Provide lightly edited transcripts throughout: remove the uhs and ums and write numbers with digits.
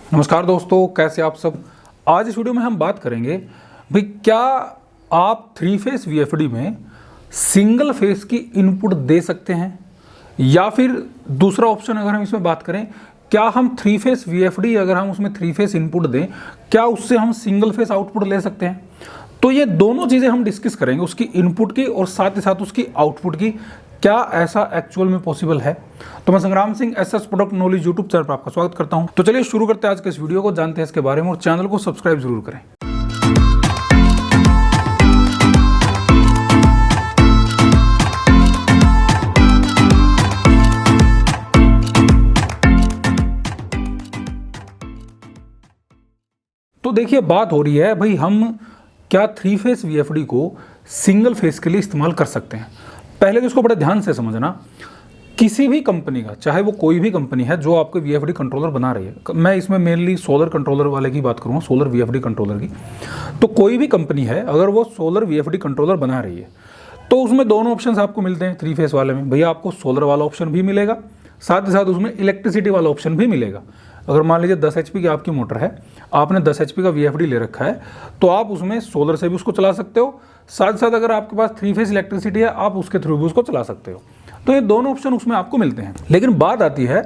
नमस्कार दोस्तों, कैसे आप सब। आज इस वीडियो में हम बात करेंगे भाई क्या आप थ्री फेस वीएफडी में सिंगल फेस की इनपुट दे सकते हैं, या फिर दूसरा ऑप्शन अगर हम इसमें बात करें, क्या हम थ्री फेस वीएफडी अगर हम उसमें थ्री फेस इनपुट दें, क्या उससे हम सिंगल फेस आउटपुट ले सकते हैं। तो ये दोनों चीज़ें हम डिस्कस करेंगे, उसकी इनपुट की और साथ ही साथ उसकी आउटपुट की, क्या ऐसा एक्चुअल में पॉसिबल है। तो मैं संग्राम Singh SS product knowledge YouTube channel पर आपका स्वागत करता हूं। तो चलिए शुरू करते हैं आज के इस वीडियो को, जानते हैं इसके बारे में और चैनल को सब्सक्राइब जरूर करें। तो देखिए, बात हो रही है भाई हम क्या थ्री फेस वीएफडी को सिंगल फेस के लिए इस्तेमाल कर सकते हैं। पहले तो इसको बड़े ध्यान से समझना, किसी भी कंपनी का, चाहे वो कोई भी कंपनी है जो आपके वीएफडी कंट्रोलर बना रही है, मैं इसमें मेनली सोलर कंट्रोलर वाले की बात करूँगा, सोलर वीएफडी कंट्रोलर की। तो कोई भी कंपनी है अगर वो सोलर वीएफडी कंट्रोलर बना रही है तो उसमें दोनों ऑप्शंस आपको मिलते हैं। थ्री फेस वाले में भैया आपको सोलर वाला ऑप्शन भी मिलेगा, साथ ही साथ उसमें इलेक्ट्रिसिटी वाला ऑप्शन भी मिलेगा। अगर मान लीजिए 10 HP की आपकी मोटर है, आपने 10 HP का वीएफडी ले रखा है, तो आप उसमें सोलर से भी उसको चला सकते हो, साथ साथ अगर आपके पास थ्री फेस इलेक्ट्रिसिटी है आप उसके थ्रू भी उसको चला सकते हो। तो ये दोनों ऑप्शन उसमें आपको मिलते हैं। लेकिन बात आती है,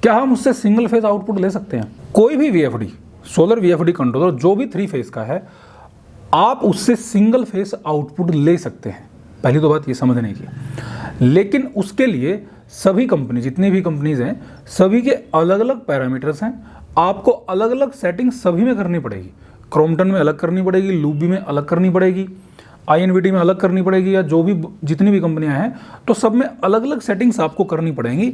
क्या हम उससे सिंगल फेस आउटपुट ले सकते हैं। कोई भी वीएफडी, सोलर वीएफडी कंट्रोलर जो भी थ्री फेस का है, आप उससे सिंगल फेस आउटपुट ले सकते हैं। पहली तो बात ये समझने की। लेकिन उसके लिए सभी कंपनी, जितनी भी कंपनीज हैं, सभी के अलग अलग पैरामीटर्स हैं। आपको अलग अलग सेटिंग सभी में करनी पड़ेगी। क्रोम्पटन में अलग करनी पड़ेगी, लूबी में अलग करनी पड़ेगी, आईएनवीटी में अलग करनी पड़ेगी, या जो भी जितनी भी कंपनियां हैं, तो सब में अलग अलग सेटिंग्स आपको करनी पड़ेंगी,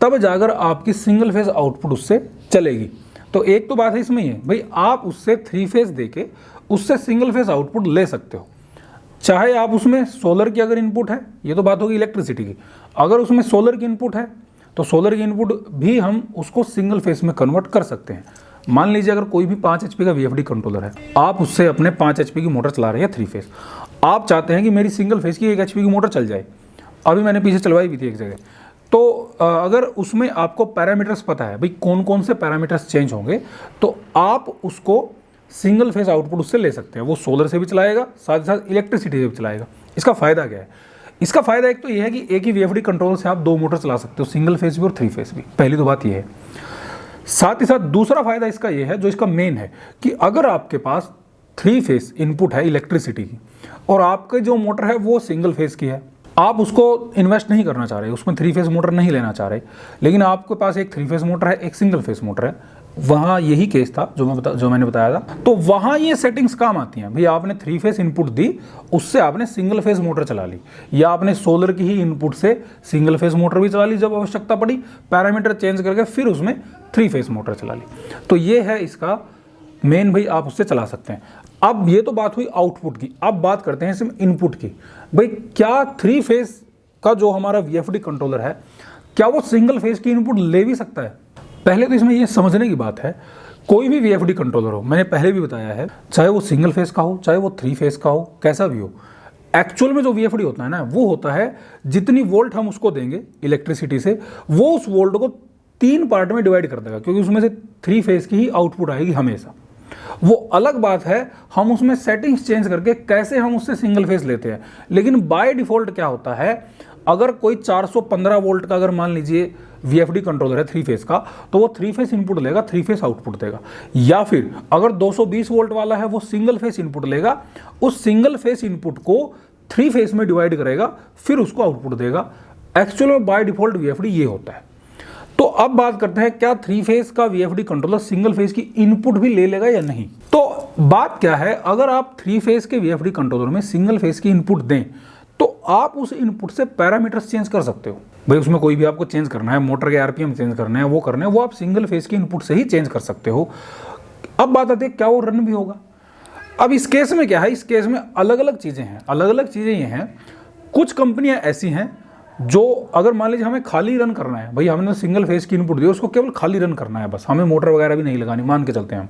तब जाकर आपकी सिंगल फेस आउटपुट उससे चलेगी। तो एक तो बात है इसमें ये भाई, आप उससे थ्री फेस देके उससे सिंगल फेस आउटपुट ले सकते हो। चाहे आप उसमें सोलर की अगर इनपुट है, ये तो बात होगी इलेक्ट्रिसिटी की, अगर उसमें सोलर की इनपुट है तो सोलर की इनपुट भी हम उसको सिंगल फेस में कन्वर्ट कर सकते हैं। मान लीजिए अगर कोई भी 5 HP का वीएफडी कंट्रोलर है, आप उससे अपने 5 HP की मोटर चला रहे हैं थ्री फेस, आप चाहते हैं कि मेरी सिंगल फेस की 1 HP की मोटर चल जाए। अभी मैंने पीछे चलवाई भी थी एक जगह, तो अगर उसमें आपको पैरामीटर्स पता है भाई कौन कौन से पैरामीटर्स चेंज होंगे, तो आप उसको सिंगल फेस आउटपुट उससे ले सकते हैं। वो सोलर से भी चलाएगा, साथ ही साथ इलेक्ट्रिसिटी से भी चलाएगा। इसका फ़ायदा क्या है? इसका फ़ायदा एक तो ये है कि एक ही वीएफडी कंट्रोलर से आप 2 मोटर चला सकते हो, सिंगल फेस भी और थ्री फेस भी। पहली तो बात ये है। साथ ही साथ दूसरा फ़ायदा इसका ये है, जो इसका मेन है, कि अगर आपके पास थ्री फेस इनपुट है इलेक्ट्रिसिटी की और आपकी जो मोटर है वो सिंगल फेस की है, आप उसको इन्वेस्ट नहीं करना चाह रहे, उसमें थ्री फेस मोटर नहीं लेना चाह रहे, लेकिन आपके पास एक थ्री फेस मोटर है, एक सिंगल फेस मोटर है, वहाँ यही केस था जो मैंने बताया था, तो वहाँ ये सेटिंग्स काम आती हैं। भाई आपने थ्री फेस इनपुट दी, उससे आपने सिंगल फेस मोटर चला ली, या आपने सोलर की ही इनपुट से सिंगल फेस मोटर भी चला ली, जब आवश्यकता पड़ी पैरामीटर चेंज करके फिर उसमें थ्री फेस मोटर चला ली। तो ये है इसका मेन, भाई आप उससे चला सकते हैं। अब ये तो बात हुई आउटपुट की, अब बात करते हैं इसमें इनपुट की। भाई क्या थ्री फेस का जो हमारा वीएफडी कंट्रोलर है, क्या वो सिंगल फेस की इनपुट ले भी सकता है? पहले तो इसमें ये समझने की बात है, कोई भी वीएफडी कंट्रोलर हो, मैंने पहले भी बताया है, चाहे वो सिंगल फेस का हो, चाहे वो थ्री फेस का हो, कैसा भी हो, एक्चुअल में जो वीएफडी होता है ना, वो होता है जितनी वोल्ट हम उसको देंगे इलेक्ट्रिसिटी से, वो उस वोल्ट को 3 पार्ट में डिवाइड कर देगा, क्योंकि उसमें से थ्री फेस की ही आउटपुट आएगी हमेशा। वो अलग बात है हम उसमें सेटिंग्स चेंज करके कैसे हम उससे सिंगल फेस लेते हैं। लेकिन बाय डिफॉल्ट क्या होता है, अगर कोई 415 वोल्ट का अगर मान लीजिए वीएफडी कंट्रोलर है थ्री फेस का, तो वो थ्री फेस इनपुट लेगा, थ्री फेस आउटपुट देगा। या फिर अगर 220 वोल्ट वाला है, वो सिंगल फेस इनपुट लेगा, उस सिंगल फेस इनपुट को थ्री फेस में डिवाइड करेगा, फिर उसको आउटपुट देगा। एक्चुअल में बाय डिफॉल्ट वीएफडी ये होता है। तो अब बात करते हैं, क्या थ्री फेस का वीएफडी कंट्रोलर सिंगल फेस की इनपुट भी ले लेगा या नहीं। तो बात क्या है, अगर आप थ्री फेस के वीएफडी कंट्रोलर में सिंगल फेस की इनपुट दें, तो आप उस इनपुट से पैरामीटर्स चेंज कर सकते हो। भाई उसमें कोई भी आपको चेंज करना है, मोटर के आरपीएम चेंज करने हैं, वो करने हैं, वो आप सिंगल फेस की इनपुट से ही चेंज कर सकते हो। अब बात आती है, क्या वो रन भी होगा। अब इस केस में क्या है, इस केस में अलग अलग चीज़ें हैं। अलग अलग चीज़ें ये हैं, कुछ कंपनियां ऐसी हैं जो अगर मान लीजिए हमें खाली रन करना है, भाई हमने सिंगल फेस की इनपुट दी, उसको केवल खाली रन करना है, बस हमें मोटर वगैरह भी नहीं लगानी, मान के चलते हैं हम,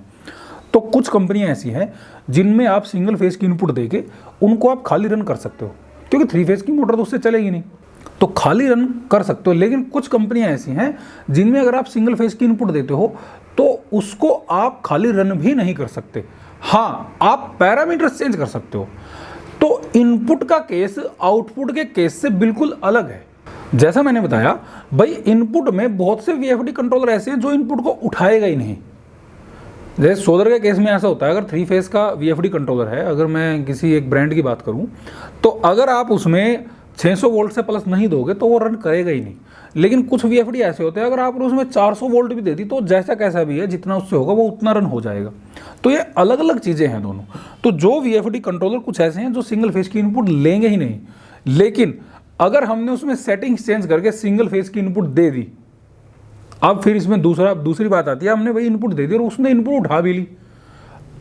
तो कुछ कंपनियां ऐसी हैं जिनमें आप सिंगल फेस की इनपुट देके उनको आप खाली रन कर सकते हो, क्योंकि थ्री फेस की मोटर तो उससे चलेगी नहीं, तो खाली रन कर सकते हो। लेकिन कुछ कंपनियां ऐसी हैं जिनमें अगर आप सिंगल फेस की इनपुट देते हो तो उसको आप खाली रन भी नहीं कर सकते। हाँ, आप पैरामीटर्स चेंज कर सकते हो। तो इनपुट का केस आउटपुट के केस से बिल्कुल अलग है। जैसा मैंने बताया भाई, इनपुट में बहुत से वीएफडी कंट्रोलर ऐसे हैं जो इनपुट को उठाएगा ही नहीं। जैसे सोलर के केस में ऐसा होता है, अगर 3 फेज का वीएफडी कंट्रोलर है, अगर मैं किसी एक ब्रांड की बात करूं, तो अगर आप उसमें 600 वोल्ट से प्लस नहीं दोगे तो वो रन करेगा ही नहीं। लेकिन कुछ वीएफडी ऐसे होते हैं, अगर आपने उसमें 400 वोल्ट भी दे दी तो जैसा कैसा भी है, जितना उससे होगा वो उतना रन हो जाएगा। तो ये अलग अलग चीज़ें हैं दोनों। तो जो वीएफडी कंट्रोलर कुछ ऐसे हैं जो सिंगल फेज की इनपुट लेंगे ही नहीं, लेकिन अगर हमने उसमें सेटिंग्स चेंज करके सिंगल फेज की इनपुट दे दी, अब फिर इसमें दूसरी बात आती है, हमने भाई इनपुट दे दी और उसने इनपुट उठा भी ली।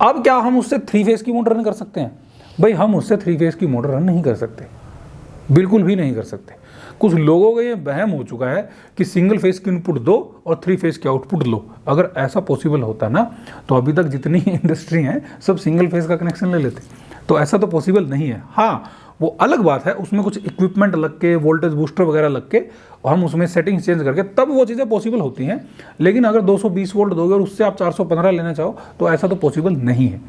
अब क्या हम उससे 3 फेज की मोटर रन कर सकते हैं? भाई हम उससे 3 फेज की मोटर रन नहीं कर सकते, बिल्कुल भी नहीं कर सकते। कुछ लोगों का ये वहम हो चुका है कि सिंगल फेज की इनपुट दो और 3 फेज की आउटपुट लो। अगर ऐसा पॉसिबल होता ना तो अभी तक जितनी इंडस्ट्री हैं सब सिंगल फेज का कनेक्शन ले लेते। तो ऐसा तो पॉसिबल नहीं है। हाँ, वो अलग बात है, उसमें कुछ इक्विपमेंट लग के, वोल्टेज बूस्टर वगैरह लग के, और हम उसमें सेटिंग्स चेंज करके तब वो चीज़ें पॉसिबल होती हैं। लेकिन अगर 220 वोल्ट दोगे और उससे आप 415 लेना चाहो तो ऐसा तो पॉसिबल नहीं है।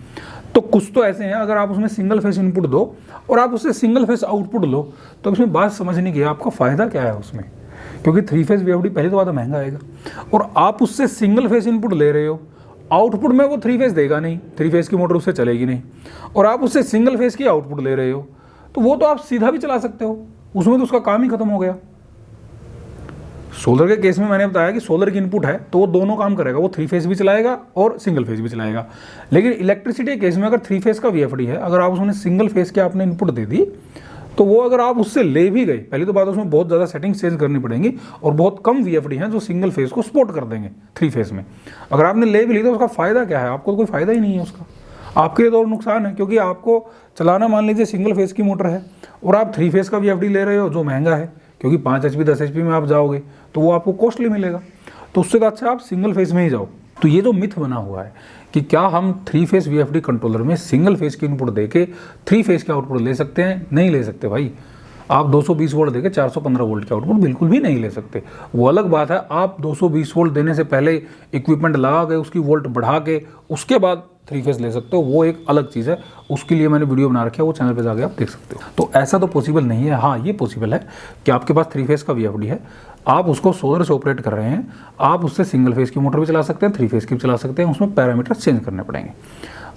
तो कुछ तो ऐसे हैं, अगर आप उसमें सिंगल फेस इनपुट दो और आप उससे सिंगल फेस आउटपुट लो, तो इसमें बात समझने की आपका फ़ायदा क्या है उसमें। क्योंकि 3 फेज वीएफडी पहले तो ज़्यादा महंगा आएगा, और आप उससे सिंगल फेस इनपुट ले रहे हो, आउटपुट में वो 3 फेज देगा नहीं, 3 फेज की मोटर उससे चलेगी नहीं, और आप उससे सिंगल फेज की आउटपुट ले रहे हो, तो वो तो आप सीधा भी चला सकते हो, उसमें तो उसका काम ही खत्म हो गया। सोलर के केस में मैंने बताया कि सोलर की इनपुट है तो वो दोनों काम करेगा, वो 3 फेज भी चलाएगा और सिंगल फेज भी चलाएगा। लेकिन इलेक्ट्रिसिटी के केस में अगर 3 फेज का वीएफडी है, अगर आप उसमें सिंगल फेज के आपने इनपुट दे दी, तो वो अगर आप उससे ले भी गए, पहली तो बात उसमें बहुत ज़्यादा सेटिंग्स चेंज करनी पड़ेंगी, और बहुत कम वीएफडी हैं जो सिंगल फेज को सपोर्ट कर देंगे 3 फेज में। अगर आपने ले भी ली तो उसका फ़ायदा क्या है? आपको तो कोई फ़ायदा ही नहीं है उसका, आपके लिए तो और नुकसान है। क्योंकि आपको चलाना, मान लीजिए सिंगल फेज की मोटर है और आप 3 फेज का वीएफडी ले रहे हो जो महंगा है, क्योंकि 5 HP 10 HP में आप जाओगे तो वो आपको कॉस्टली मिलेगा। तो उससे अच्छा आप सिंगल फेज में ही जाओ। तो ये जो मिथ बना हुआ है कि क्या हम 3 फेज वीएफडी कंट्रोलर में सिंगल फेज की इनपुट देके 3 फेज के आउटपुट ले सकते हैं? नहीं ले सकते भाई। आप 220 वोल्ट देके 415 वोल्ट के आउटपुट बिल्कुल भी नहीं ले सकते। वो अलग बात है, आप 220 वोल्ट देने से पहले इक्विपमेंट लगा के उसकी वोल्ट बढ़ा के उसके बाद 3 फेज ले सकते हो, वो एक अलग चीज़ है। उसके लिए मैंने वीडियो बना रखा है, वो चैनल पे जाके आप देख सकते हो। तो ऐसा तो पॉसिबल नहीं है। हाँ, ये पॉसिबल है कि आपके पास 3 फेज का वीएफडी है, आप उसको सोलर से ऑपरेट कर रहे हैं, आप उससे सिंगल फेज की मोटर भी चला सकते हैं, 3 फेज की भी चला सकते हैं, उसमें पैरामीटर्स चेंज करने पड़ेंगे।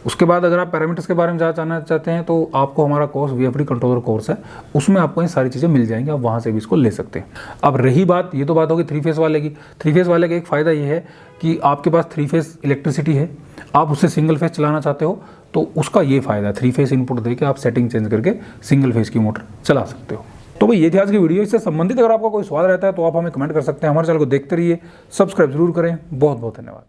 उसके बाद अगर आप पैरामीटर्स के बारे में जानना चाहते हैं तो आपको हमारा कोर्स वीएफडी कंट्रोलर कोर्स है, उसमें आपको ये सारी चीज़ें मिल जाएंगी, आप वहाँ से भी इसको ले सकते हैं। अब रही बात, ये तो बात होगी 3 फेज वाले की। 3 फेज वाले का एक फ़ायदा ये है कि आपके पास 3 फेज इलेक्ट्रिसिटी है, आप उससे सिंगल फेज चलाना चाहते हो तो उसका ये फ़ायदा है, 3 फेज इनपुट देके आप सेटिंग चेंज करके सिंगल फेज की मोटर चला सकते हो। तो भाई ये थी आज की वीडियो। इससे संबंधित अगर आपका कोई सवाल रहता है तो आप हमें कमेंट कर सकते हैं। हमारे चैनल को देखते रहिए, सब्सक्राइब जरूर करें। बहुत बहुत धन्यवाद।